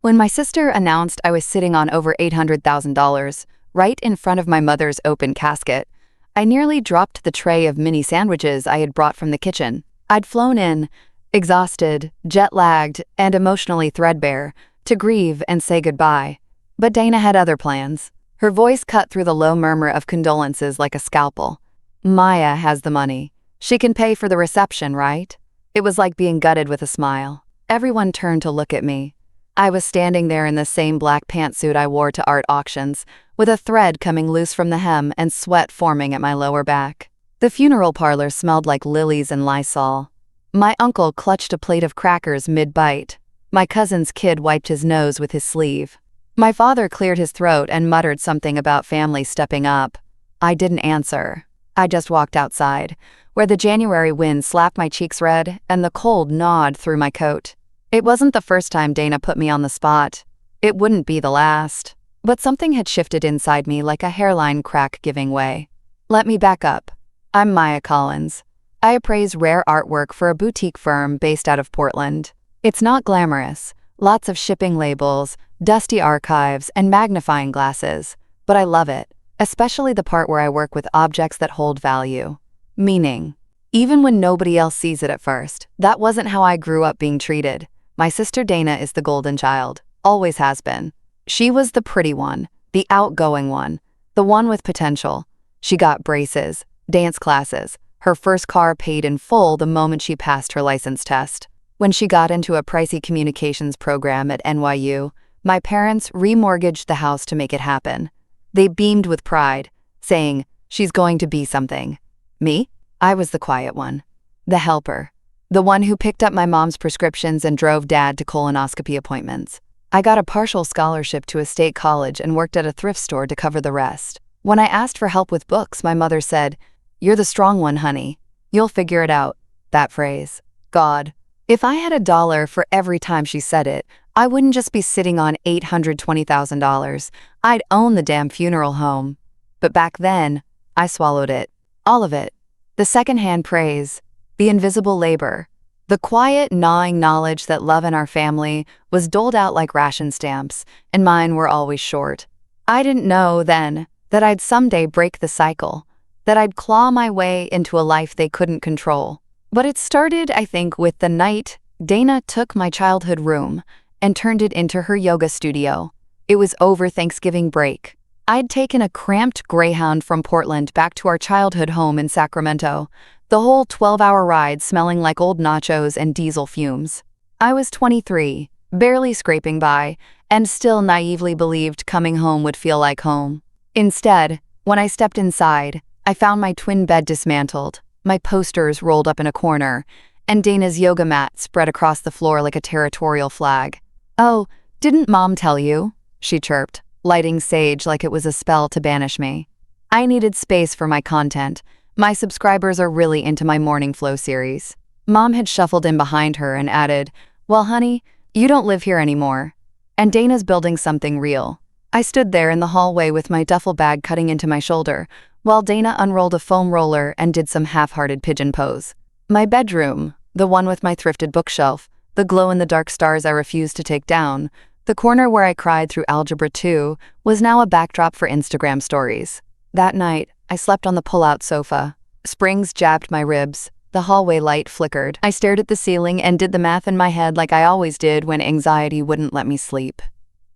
When my sister announced I was sitting on over $800,000, right in front of my mother's open casket, I nearly dropped the tray of mini sandwiches I had brought from the kitchen. I'd flown in, exhausted, jet-lagged, and emotionally threadbare, to grieve and say goodbye. But Dana had other plans. Her voice cut through the low murmur of condolences like a scalpel. Maya has the money. She can pay for the reception, right? It was like being gutted with a smile. Everyone turned to look at me. I was standing there in the same black pantsuit I wore to art auctions, with a thread coming loose from the hem and sweat forming at my lower back. The funeral parlor smelled like lilies and Lysol. My uncle clutched a plate of crackers mid-bite. My cousin's kid wiped his nose with his sleeve. My father cleared his throat and muttered something about family stepping up. I didn't answer. I just walked outside, where the January wind slapped my cheeks red and the cold gnawed through my coat. It wasn't the first time Dana put me on the spot. It wouldn't be the last. But something had shifted inside me like a hairline crack giving way. Let me back up. I'm Maya Collins. I appraise rare artwork for a boutique firm based out of Portland. It's not glamorous. Lots of shipping labels, dusty archives, and magnifying glasses. But I love it, especially the part where I work with objects that hold value. Meaning. Even when nobody else sees it at first, that wasn't how I grew up being treated. My sister Dana is the golden child, always has been. She was the pretty one, the outgoing one, the one with potential. She got braces, dance classes, her first car paid in full the moment she passed her license test. When she got into a pricey communications program at NYU, my parents remortgaged the house to make it happen. They beamed with pride, saying, "She's going to be something." Me? I was the quiet one, the helper, the one who picked up my mom's prescriptions and drove Dad to colonoscopy appointments. I got a partial scholarship to a state college and worked at a thrift store to cover the rest. When I asked for help with books, my mother said, "You're the strong one, honey. You'll figure it out." That phrase. God. If I had $1 for every time she said it, I wouldn't just be sitting on $820,000. I'd own the damn funeral home. But back then, I swallowed it. All of it. The secondhand praise. The invisible labor. The quiet, gnawing knowledge that love in our family was doled out like ration stamps, and mine were always short. I didn't know then that I'd someday break the cycle, that I'd claw my way into a life they couldn't control. But it started, I think, with the night Dana took my childhood room and turned it into her yoga studio. It was over Thanksgiving break. I'd taken a cramped Greyhound from Portland back to our childhood home in Sacramento, the whole 12-hour ride smelling like old nachos and diesel fumes. I was 23, barely scraping by, and still naively believed coming home would feel like home. Instead, when I stepped inside, I found my twin bed dismantled, my posters rolled up in a corner, and Dana's yoga mat spread across the floor like a territorial flag. "Oh, didn't Mom tell you?" she chirped, lighting sage like it was a spell to banish me. I needed space for my content. My subscribers are really into my Morning Flow series. Mom had shuffled in behind her and added, "Well, honey, you don't live here anymore." And Dana's building something real. I stood there in the hallway with my duffel bag cutting into my shoulder, while Dana unrolled a foam roller and did some half-hearted pigeon pose. My bedroom, the one with my thrifted bookshelf, the glow-in-the-dark stars I refused to take down, the corner where I cried through Algebra 2, was now a backdrop for Instagram stories. That night, I slept on the pull-out sofa. Springs jabbed my ribs. The hallway light flickered. I stared at the ceiling and did the math in my head like I always did when anxiety wouldn't let me sleep.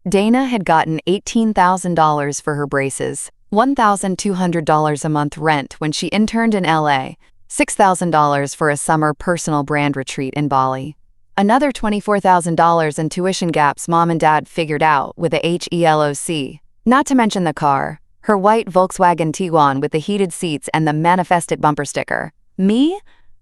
Dana had gotten $18,000 for her braces, $1,200 a month rent when she interned in LA, $6,000 for a summer personal brand retreat in Bali. Another $24,000 in tuition gaps Mom and Dad figured out with a HELOC. Not to mention the car, her white Volkswagen Tiguan with the heated seats and the Manifest It bumper sticker. Me?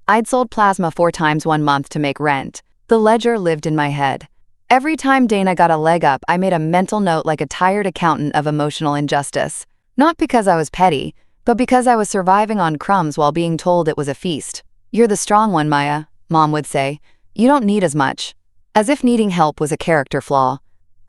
I'd sold plasma 4 times 1 month to make rent. The ledger lived in my head. Every time Dana got a leg up, I made a mental note like a tired accountant of emotional injustice. Not because I was petty, but because I was surviving on crumbs while being told it was a feast. "You're the strong one, Maya," Mom would say. "You don't need as much." As if needing help was a character flaw.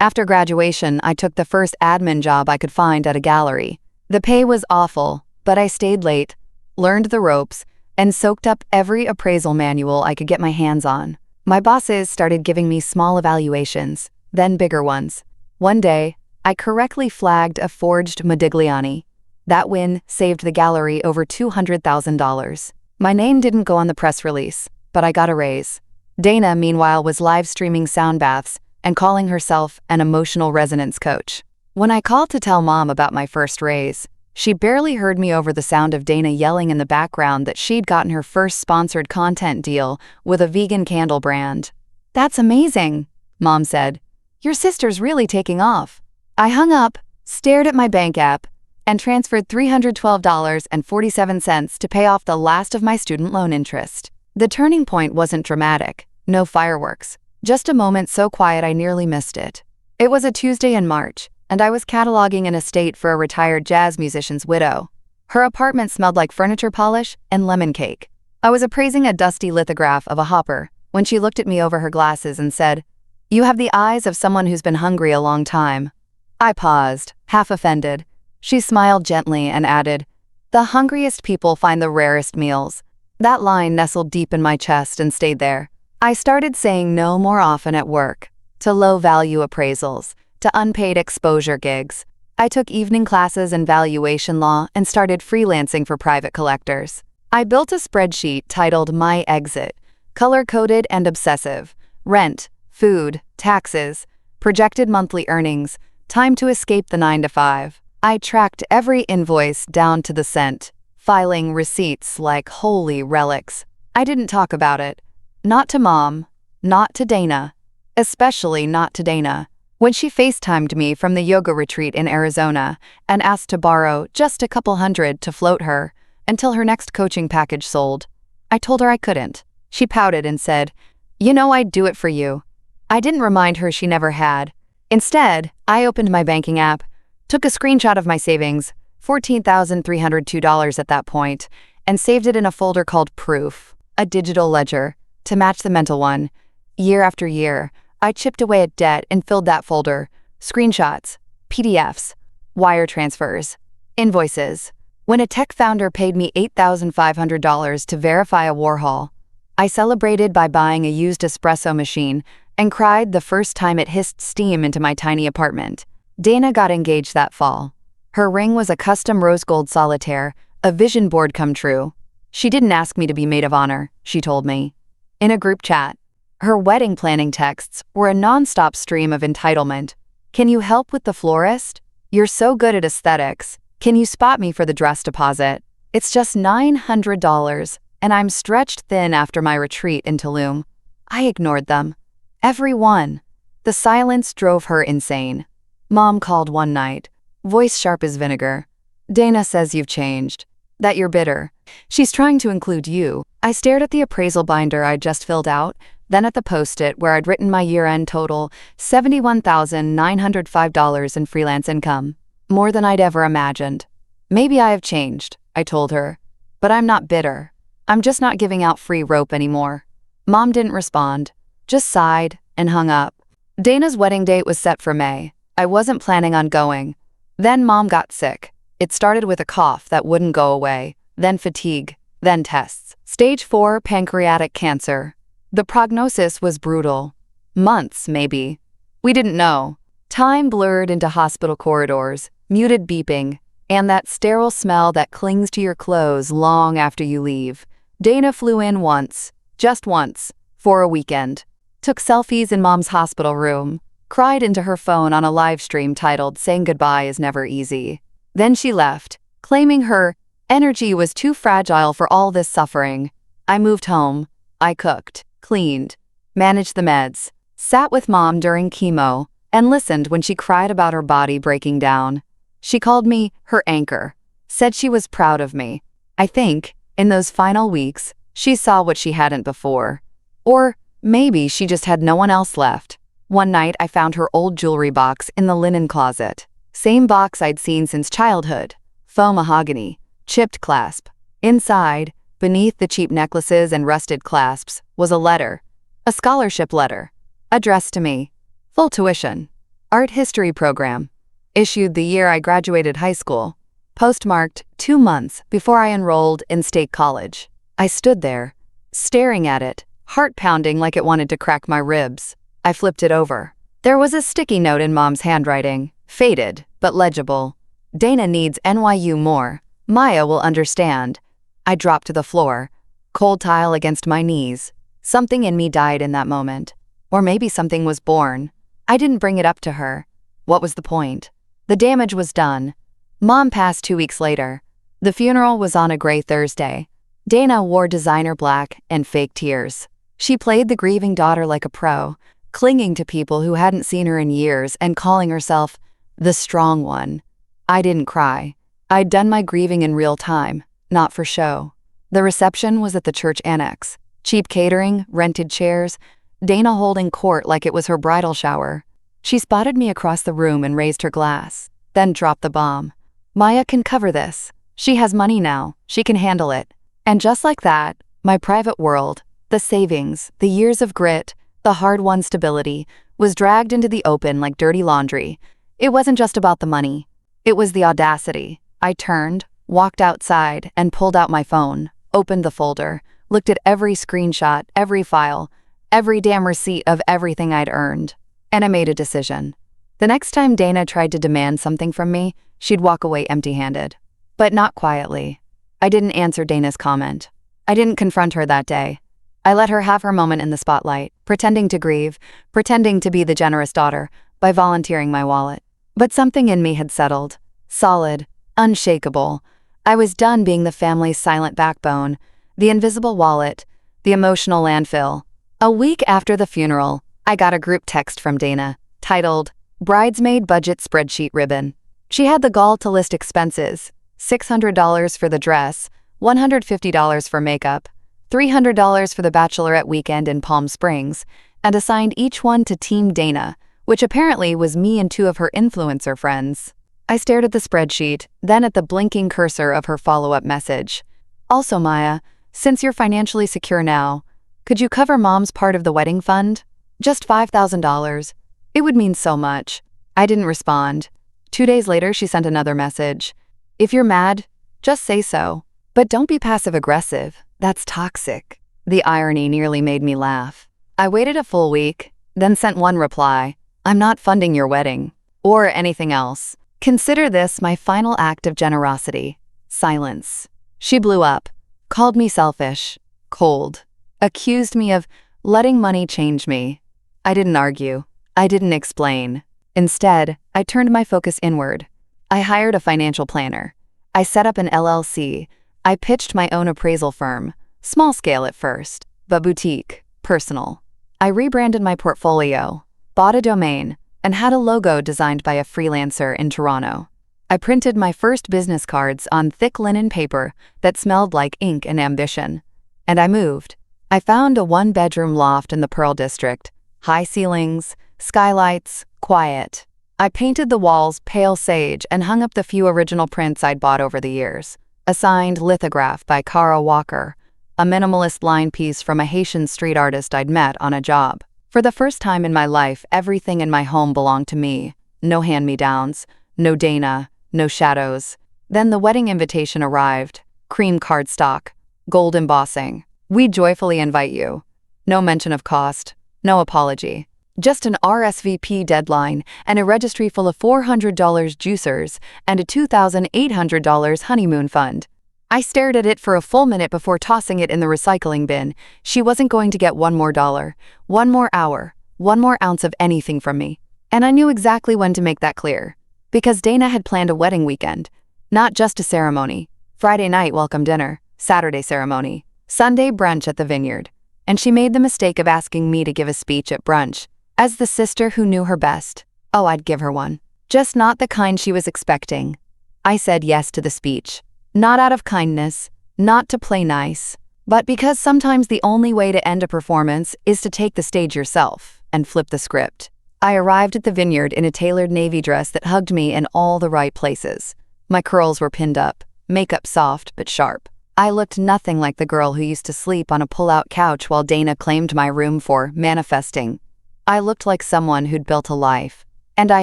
After graduation, I took the first admin job I could find at a gallery. The pay was awful, but I stayed late, learned the ropes, and soaked up every appraisal manual I could get my hands on. My bosses started giving me small evaluations, then bigger ones. One day, I correctly flagged a forged Modigliani. That win saved the gallery over $200,000. My name didn't go on the press release, but I got a raise. Dana, meanwhile, was live streaming sound baths and calling herself an emotional resonance coach. When I called to tell Mom about my first raise, she barely heard me over the sound of Dana yelling in the background that she'd gotten her first sponsored content deal with a vegan candle brand. "That's amazing," Mom said. "Your sister's really taking off." I hung up, stared at my bank app, and transferred $312.47 to pay off the last of my student loan interest. The turning point wasn't dramatic, no fireworks, just a moment so quiet I nearly missed it. It was a Tuesday in March, and I was cataloging an estate for a retired jazz musician's widow. Her apartment smelled like furniture polish and lemon cake. I was appraising a dusty lithograph of a hopper when she looked at me over her glasses and said, "You have the eyes of someone who's been hungry a long time." I paused, half offended. She smiled gently and added, "The hungriest people find the rarest meals." That line nestled deep in my chest and stayed there. I started saying no more often at work, to low-value appraisals, to unpaid exposure gigs. I took evening classes in valuation law and started freelancing for private collectors. I built a spreadsheet titled My Exit, color-coded and obsessive: rent, food, taxes, projected monthly earnings, time to escape the 9-to-5. I tracked every invoice down to the cent, filing receipts like holy relics. I didn't talk about it. Not to Mom, not to Dana, especially not to Dana. When she FaceTimed me from the yoga retreat in Arizona and asked to borrow just a couple hundred to float her until her next coaching package sold, I told her I couldn't. She pouted and said, "You know I'd do it for you." I didn't remind her she never had. Instead, I opened my banking app, took a screenshot of my savings, $14,302 at that point, and saved it in a folder called Proof, a digital ledger, to match the mental one. Year after year, I chipped away at debt and filled that folder: screenshots, PDFs, wire transfers, invoices. When a tech founder paid me $8,500 to verify a Warhol, I celebrated by buying a used espresso machine and cried the first time it hissed steam into my tiny apartment. Dana got engaged that fall. Her ring was a custom rose gold solitaire, a vision board come true. She didn't ask me to be maid of honor, she told me. In a group chat, her wedding planning texts were a nonstop stream of entitlement. "Can you help with the florist? You're so good at aesthetics. Can you spot me for the dress deposit? It's just $900, and I'm stretched thin after my retreat in Tulum." I ignored them. Every one. The silence drove her insane. Mom called one night, voice sharp as vinegar. "Dana says you've changed, that you're bitter. She's trying to include you." I stared at the appraisal binder I'd just filled out, then at the post-it where I'd written my year-end total, $71,905 in freelance income. More than I'd ever imagined. "Maybe I have changed," I told her, "but I'm not bitter. I'm just not giving out free rope anymore." Mom didn't respond, just sighed and hung up. Dana's wedding date was set for May. I wasn't planning on going. Then Mom got sick. It started with a cough that wouldn't go away, then fatigue, then tests. Stage 4 pancreatic cancer. The prognosis was brutal. Months, maybe. We didn't know. Time blurred into hospital corridors, muted beeping, and that sterile smell that clings to your clothes long after you leave. Dana flew in once, just once, for a weekend. Took selfies in Mom's hospital room, cried into her phone on a live stream titled "Saying Goodbye is Never Easy." Then she left, claiming her energy was too fragile for all this suffering. I moved home. I cooked, cleaned, managed the meds, sat with Mom during chemo, and listened when she cried about her body breaking down. She called me her anchor, said she was proud of me. I think, in those final weeks, she saw what she hadn't before. Or maybe she just had no one else left. One night I found her old jewelry box in the linen closet. Same box I'd seen since childhood. Faux mahogany, chipped clasp. Inside, beneath the cheap necklaces and rusted clasps, was a letter. A scholarship letter. Addressed to me. Full tuition. Art history program. Issued the year I graduated high school. Postmarked 2 months before I enrolled in state college. I stood there, staring at it, heart pounding like it wanted to crack my ribs. I flipped it over. There was a sticky note in Mom's handwriting, faded, but legible. Dana needs NYU more. Maya will understand. I dropped to the floor, cold tile against my knees. Something in me died in that moment. Or maybe something was born. I didn't bring it up to her. What was the point? The damage was done. Mom passed 2 weeks later. The funeral was on a gray Thursday. Dana wore designer black and fake tears. She played the grieving daughter like a pro, clinging to people who hadn't seen her in years and calling herself the strong one. I didn't cry. I'd done my grieving in real time, not for show. The reception was at the church annex. Cheap catering, rented chairs, Dana holding court like it was her bridal shower. She spotted me across the room and raised her glass, then dropped the bomb. Maya can cover this. She has money now. She can handle it. And just like that, my private world, the savings, the years of grit, the hard-won stability, was dragged into the open like dirty laundry. It wasn't just about the money. It was the audacity. I turned, walked outside, and pulled out my phone, opened the folder, looked at every screenshot, every file, every damn receipt of everything I'd earned. And I made a decision. The next time Dana tried to demand something from me, she'd walk away empty-handed. But not quietly. I didn't answer Dana's comment. I didn't confront her that day. I let her have her moment in the spotlight, pretending to grieve, pretending to be the generous daughter, by volunteering my wallet. But something in me had settled. Solid, unshakable. I was done being the family's silent backbone, the invisible wallet, the emotional landfill. A week after the funeral, I got a group text from Dana, titled, Bridesmaid Budget Spreadsheet Ribbon. She had the gall to list expenses, $600 for the dress, $150 for makeup, $300 for the bachelorette weekend in Palm Springs, and assigned each one to Team Dana, which apparently was me and 2 of her influencer friends. I stared at the spreadsheet, then at the blinking cursor of her follow-up message. Also, Maya, since you're financially secure now, could you cover Mom's part of the wedding fund? Just $5,000. It would mean so much. I didn't respond. 2 days later, she sent another message. If you're mad, just say so. But don't be passive-aggressive. That's toxic. The irony nearly made me laugh. I waited a full week, then sent one reply. I'm not funding your wedding. Or anything else. Consider this my final act of generosity. Silence. She blew up, called me selfish, cold, accused me of letting money change me. I didn't argue. I didn't explain. Instead, I turned my focus inward. I hired a financial planner. I set up an LLC. I pitched my own appraisal firm. Small scale at first, but boutique, personal. I rebranded my portfolio, bought a domain, and had a logo designed by a freelancer in Toronto. I printed my first business cards on thick linen paper that smelled like ink and ambition. And I moved. I found a 1-bedroom loft in the Pearl District. High ceilings, skylights, quiet. I painted the walls pale sage and hung up the few original prints I'd bought over the years. A signed lithograph by Cara Walker, a minimalist line piece from a Haitian street artist I'd met on a job. For the first time in my life, everything in my home belonged to me. No hand-me-downs, no Dana, no shadows. Then the wedding invitation arrived. Cream cardstock, gold embossing. We joyfully invite you. No mention of cost, no apology. Just an RSVP deadline and a registry full of $400 juicers and a $2,800 honeymoon fund. I stared at it for a full minute before tossing it in the recycling bin. She wasn't going to get $1 more, 1 more hour, 1 more ounce of anything from me. And I knew exactly when to make that clear. Because Dana had planned a wedding weekend. Not just a ceremony. Friday night welcome dinner, Saturday ceremony, Sunday brunch at the vineyard. And she made the mistake of asking me to give a speech at brunch. As the sister who knew her best, oh, I'd give her one. Just not the kind she was expecting. I said yes to the speech. Not out of kindness, not to play nice, but because sometimes the only way to end a performance is to take the stage yourself and flip the script. I arrived at the vineyard in a tailored navy dress that hugged me in all the right places. My curls were pinned up, makeup soft but sharp. I looked nothing like the girl who used to sleep on a pull-out couch while Dana claimed my room for manifesting. I looked like someone who'd built a life. And I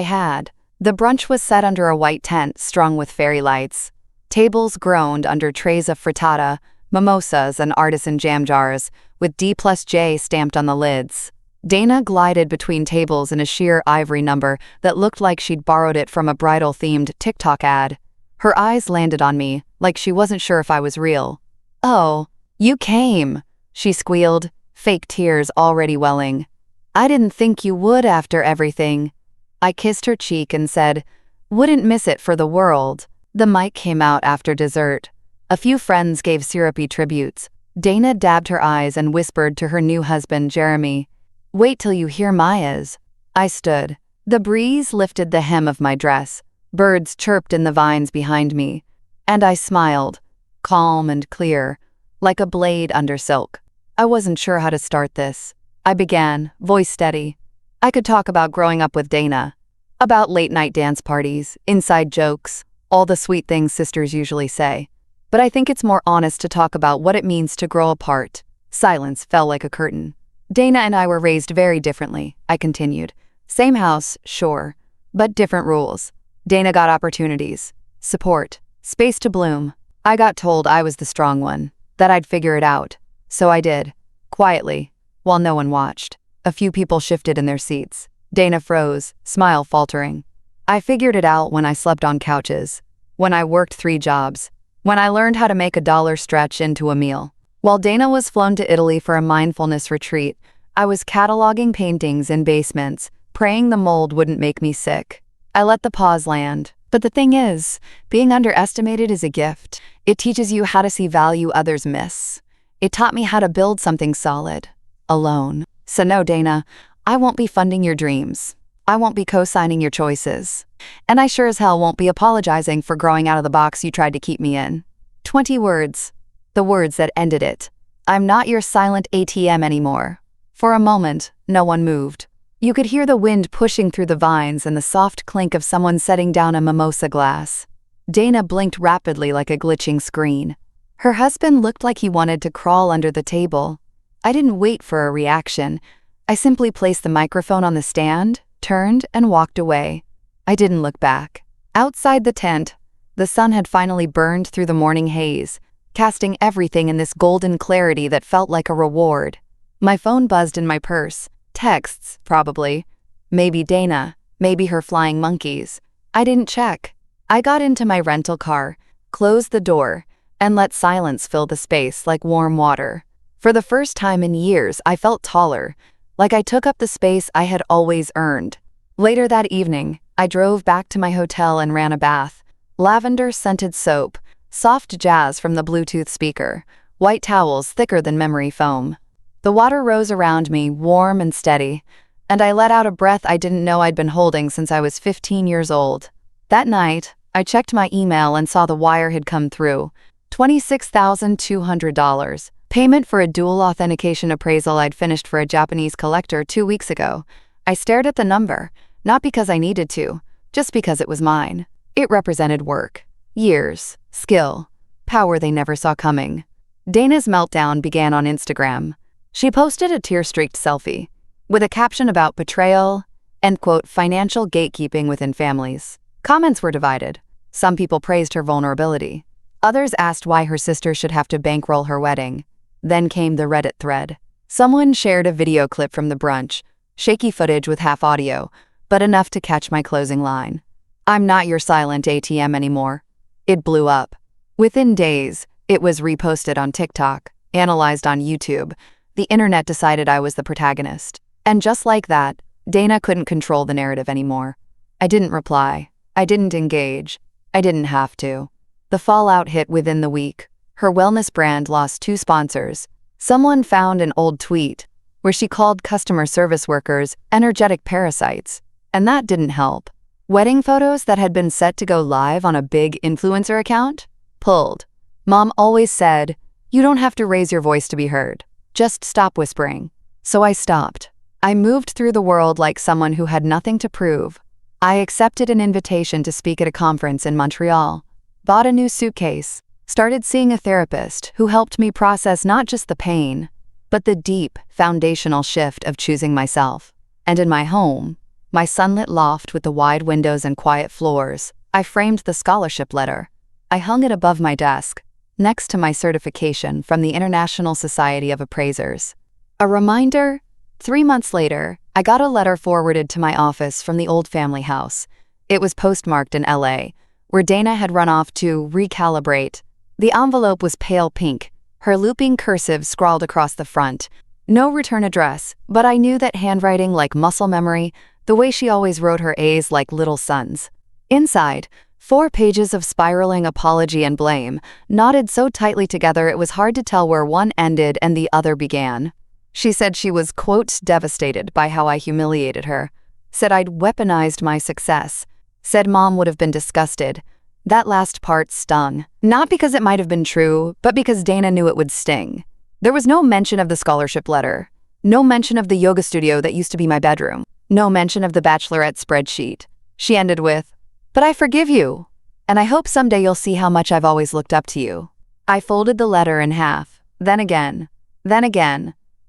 had. The brunch was set under a white tent strung with fairy lights. Tables groaned under trays of frittata, mimosas, and artisan jam jars, with D+J stamped on the lids. Dana glided between tables in a sheer ivory number that looked like she'd borrowed it from a bridal-themed TikTok ad. Her eyes landed on me, like she wasn't sure if I was real. "Oh, you came," she squealed, fake tears already welling. "I didn't think you would after everything." I kissed her cheek and said, "Wouldn't miss it for the world." The mic came out after dessert. A few friends gave syrupy tributes. Dana dabbed her eyes and whispered to her new husband, Jeremy, "Wait till you hear Maya's." I stood. The breeze lifted the hem of my dress. Birds chirped in the vines behind me. And I smiled, calm and clear, like a blade under silk. I wasn't sure how to start this. I began, voice steady. I could talk about growing up with Dana, about late-night dance parties, inside jokes, all the sweet things sisters usually say. But I think it's more honest to talk about what it means to grow apart. Silence fell like a curtain. Dana and I were raised very differently, I continued. Same house, sure, but different rules. Dana got opportunities, support, space to bloom. I got told I was the strong one, that I'd figure it out. So I did, quietly, while no one watched. A few people shifted in their seats. Dana froze, smile faltering. I figured it out when I slept on couches, when I worked 3 jobs, when I learned how to make a dollar stretch into a meal. While Dana was flown to Italy for a mindfulness retreat, I was cataloging paintings in basements, praying the mold wouldn't make me sick. I let the pause land. But the thing is, being underestimated is a gift. It teaches you how to see value others miss. It taught me how to build something solid, alone. So no, Dana, I won't be funding your dreams. I won't be co-signing your choices. And I sure as hell won't be apologizing for growing out of the box you tried to keep me in. 20 words. The words that ended it. I'm not your silent ATM anymore. For a moment, no one moved. You could hear the wind pushing through the vines and the soft clink of someone setting down a mimosa glass. Dana blinked rapidly like a glitching screen. Her husband looked like he wanted to crawl under the table. I didn't wait for a reaction. I simply placed the microphone on the stand, turned, and walked away. I didn't look back. Outside the tent, the sun had finally burned through the morning haze, casting everything in this golden clarity that felt like a reward. My phone buzzed in my purse. Texts, probably. Maybe Dana, maybe her flying monkeys. I didn't check. I got into my rental car, closed the door, and let silence fill the space like warm water. For the first time in years, I felt taller, like I took up the space I had always earned. Later that evening, I drove back to my hotel and ran a bath. Lavender-scented soap, soft jazz from the Bluetooth speaker, white towels thicker than memory foam. The water rose around me, warm and steady, and I let out a breath I didn't know I'd been holding since I was 15 years old. That night, I checked my email and saw the wire had come through. $26,200. Payment for a dual authentication appraisal I'd finished for a Japanese collector 2 weeks ago. I stared at the number, not because I needed to, just because it was mine. It represented work, years, skill, power they never saw coming. Dana's meltdown began on Instagram. She posted a tear-streaked selfie, with a caption about betrayal and, quote, financial gatekeeping within families. Comments were divided. Some people praised her vulnerability. Others asked why her sister should have to bankroll her wedding. Then came the Reddit thread. Someone shared a video clip from the brunch, shaky footage with half audio, but enough to catch my closing line. "I'm not your silent ATM anymore." It blew up. Within days, it was reposted on TikTok, analyzed on YouTube. The internet decided I was the protagonist. And just like that, Dana couldn't control the narrative anymore. I didn't reply. I didn't engage. I didn't have to. The fallout hit within the week. Her wellness brand lost 2 sponsors. Someone found an old tweet where she called customer service workers energetic parasites, and that didn't help. Wedding photos that had been set to go live on a big influencer account? Pulled. Mom always said, "You don't have to raise your voice to be heard. Just stop whispering." So I stopped. I moved through the world like someone who had nothing to prove. I accepted an invitation to speak at a conference in Montreal, bought a new suitcase, started seeing a therapist who helped me process not just the pain, but the deep, foundational shift of choosing myself. And in my home, my sunlit loft with the wide windows and quiet floors, I framed the scholarship letter. I hung it above my desk, next to my certification from the International Society of Appraisers. A reminder 3 months later, I got a letter forwarded to my office from the old family house. It was postmarked in LA, where Dana had run off to recalibrate. The envelope was pale pink, her looping cursive scrawled across the front. No return address, but I knew that handwriting like muscle memory, the way she always wrote her A's like little sons. Inside, 4 pages of spiraling apology and blame, knotted so tightly together it was hard to tell where one ended and the other began. She said she was, quote, devastated by how I humiliated her. Said I'd weaponized my success. Said Mom would have been disgusted. That last part stung. Not because it might have been true, but because Dana knew it would sting. There was no mention of the scholarship letter. No mention of the yoga studio that used to be my bedroom. No mention of the bachelorette spreadsheet. She ended with, "But I forgive you, and I hope someday you'll see how much I've always looked up to you." I folded the letter in half, then again,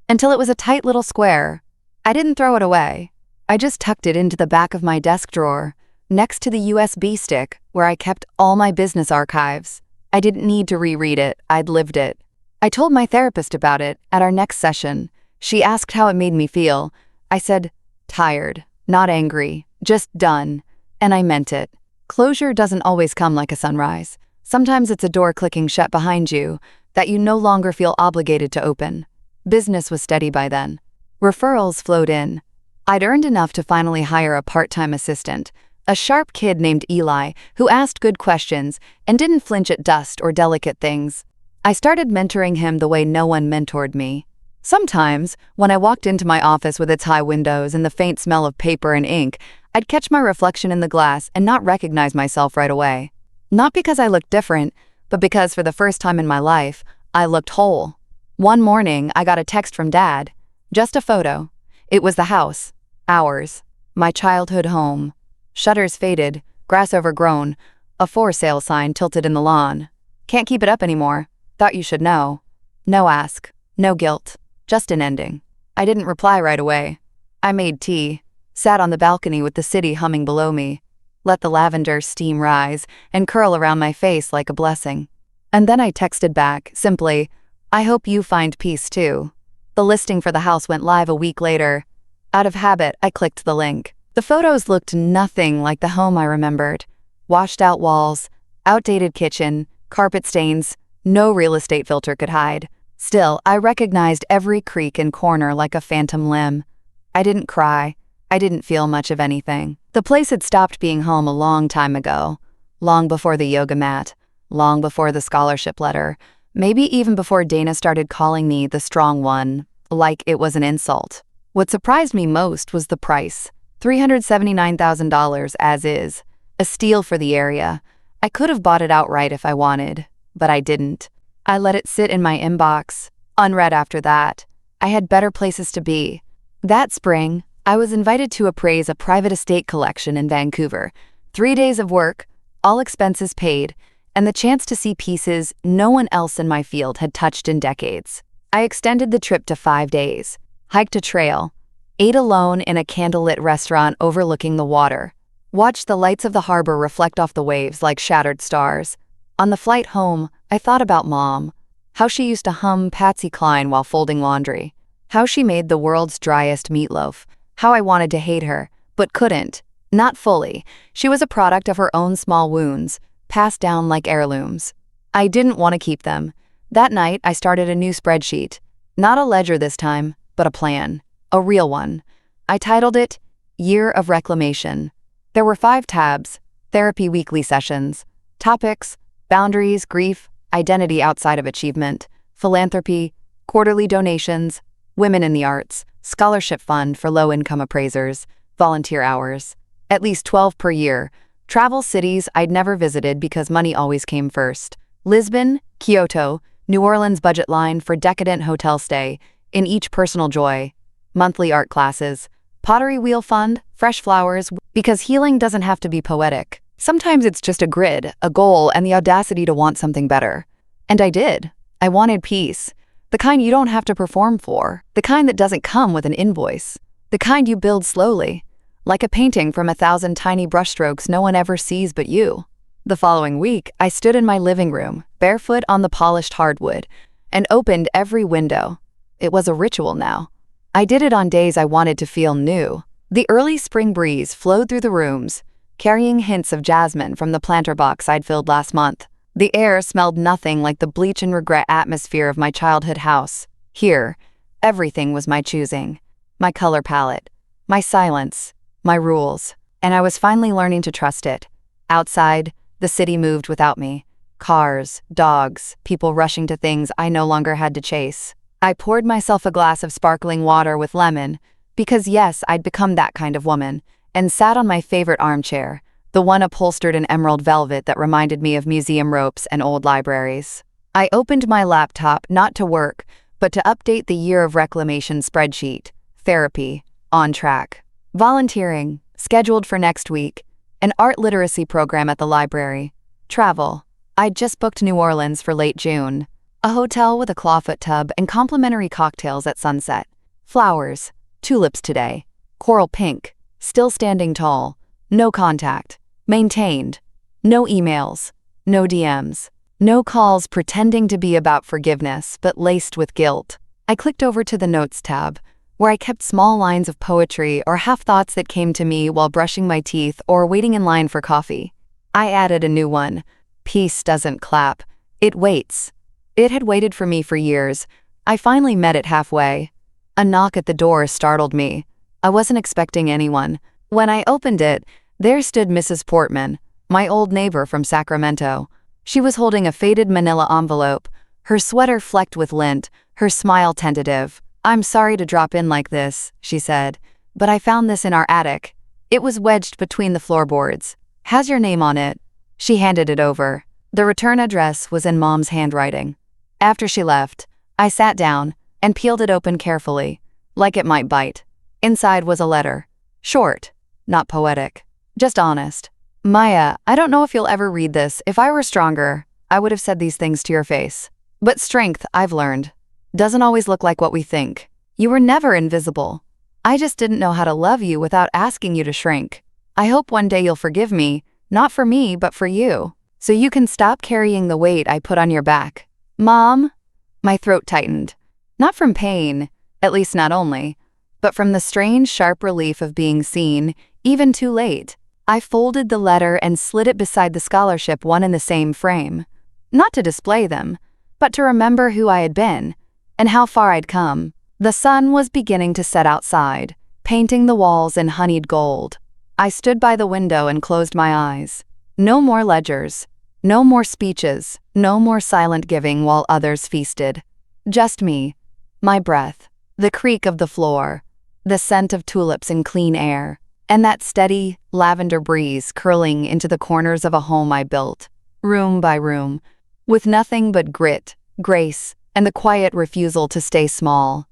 until it was a tight little square. I didn't throw it away. I just tucked it into the back of my desk drawer, next to the USB stick where I kept all my business archives. I didn't need to reread it, I'd lived it. I told my therapist about it at our next session. She asked how it made me feel. I said, tired, not angry, just done. And I meant it. Closure doesn't always come like a sunrise. Sometimes it's a door clicking shut behind you that you no longer feel obligated to open. Business was steady by then. Referrals flowed in. I'd earned enough to finally hire a part-time assistant, a sharp kid named Eli who asked good questions and didn't flinch at dust or delicate things. I started mentoring him the way no one mentored me. Sometimes, when I walked into my office with its high windows and the faint smell of paper and ink, I'd catch my reflection in the glass and not recognize myself right away. Not because I looked different, but because for the first time in my life, I looked whole. One morning, I got a text from Dad. Just a photo. It was the house. Ours. My childhood home. Shutters faded, grass overgrown, a for sale sign tilted in the lawn. Can't keep it up anymore. Thought you should know. No ask. No guilt. Just an ending. I didn't reply right away. I made tea. Sat on the balcony with the city humming below me. Let the lavender steam rise and curl around my face like a blessing. And then I texted back, simply, I hope you find peace too. The listing for the house went live a week later. Out of habit, I clicked the link. The photos looked nothing like the home I remembered. Washed out walls, outdated kitchen, carpet stains, no real estate filter could hide. Still, I recognized every creak and corner like a phantom limb. I didn't cry. I didn't feel much of anything. The place had stopped being home a long time ago. Long before the yoga mat. Long before the scholarship letter. Maybe even before Dana started calling me the strong one, like it was an insult. What surprised me most was the price. $379,000 as is. A steal for the area. I could have bought it outright if I wanted, but I didn't. I let it sit in my inbox, unread after that. I had better places to be. That spring, I was invited to appraise a private estate collection in Vancouver. 3 days of work, all expenses paid, and the chance to see pieces no one else in my field had touched in decades. I extended the trip to 5 days, hiked a trail, ate alone in a candlelit restaurant overlooking the water, watched the lights of the harbor reflect off the waves like shattered stars. On the flight home, I thought about Mom, how she used to hum Patsy Cline while folding laundry, how she made the world's driest meatloaf, how I wanted to hate her, but couldn't. Not fully. She was a product of her own small wounds, passed down like heirlooms. I didn't want to keep them. That night, I started a new spreadsheet. Not a ledger this time, but a plan. A real one. I titled it, Year of Reclamation. There were 5 tabs, therapy weekly sessions, topics, boundaries, grief, identity outside of achievement, philanthropy, quarterly donations, women in the arts, scholarship fund for low-income appraisers, volunteer hours, at least 12 per year, travel cities I'd never visited because money always came first, Lisbon, Kyoto, New Orleans budget line for decadent hotel stay, in each personal joy, monthly art classes, pottery wheel fund, fresh flowers, because healing doesn't have to be poetic. Sometimes it's just a grid, a goal, and the audacity to want something better. And I did. I wanted peace. The kind you don't have to perform for. The kind that doesn't come with an invoice. The kind you build slowly. Like a painting from 1,000 tiny brushstrokes no one ever sees but you. The following week, I stood in my living room, barefoot on the polished hardwood, and opened every window. It was a ritual now. I did it on days I wanted to feel new. The early spring breeze flowed through the rooms, carrying hints of jasmine from the planter box I'd filled last month. The air smelled nothing like the bleach and regret atmosphere of my childhood house. Here, everything was my choosing. My color palette, my silence, my rules, and I was finally learning to trust it. Outside, the city moved without me. Cars, dogs, people rushing to things I no longer had to chase. I poured myself a glass of sparkling water with lemon, because yes, I'd become that kind of woman, and sat on my favorite armchair, the one upholstered in emerald velvet that reminded me of museum ropes and old libraries. I opened my laptop not to work, but to update the year of reclamation spreadsheet. Therapy, on track. Volunteering, scheduled for next week. An art literacy program at the library. Travel. I'd just booked New Orleans for late June. A hotel with a clawfoot tub and complimentary cocktails at sunset. Flowers. Tulips today. Coral pink. Still standing tall. No contact. Maintained. No emails. No DMs. No calls pretending to be about forgiveness, but laced with guilt. I clicked over to the Notes tab, where I kept small lines of poetry or half-thoughts that came to me while brushing my teeth or waiting in line for coffee. I added a new one. Peace doesn't clap. It waits. It had waited for me for years. I finally met it halfway. A knock at the door startled me. I wasn't expecting anyone. When I opened it, there stood Mrs. Portman, my old neighbor from Sacramento. She was holding a faded manila envelope, her sweater flecked with lint, her smile tentative. "I'm sorry to drop in like this," she said, "but I found this in our attic. It was wedged between the floorboards. Has your name on it." She handed it over. The return address was in Mom's handwriting. After she left, I sat down and peeled it open carefully, like it might bite. Inside was a letter. Short, not poetic, just honest. "Maya, I don't know if you'll ever read this. If I were stronger, I would have said these things to your face. But strength, I've learned, doesn't always look like what we think. You were never invisible. I just didn't know how to love you without asking you to shrink. I hope one day you'll forgive me, not for me, but for you, so you can stop carrying the weight I put on your back." Mom? My throat tightened. Not from pain, at least not only, but from the strange, sharp relief of being seen, even too late. I folded the letter and slid it beside the scholarship, one in the same frame. Not to display them, but to remember who I had been, and how far I'd come. The sun was beginning to set outside, painting the walls in honeyed gold. I stood by the window and closed my eyes. No more ledgers, no more speeches, no more silent giving while others feasted. Just me, my breath, the creak of the floor, the scent of tulips in clean air, and that steady, lavender breeze curling into the corners of a home I built, room by room, with nothing but grit, grace, and the quiet refusal to stay small.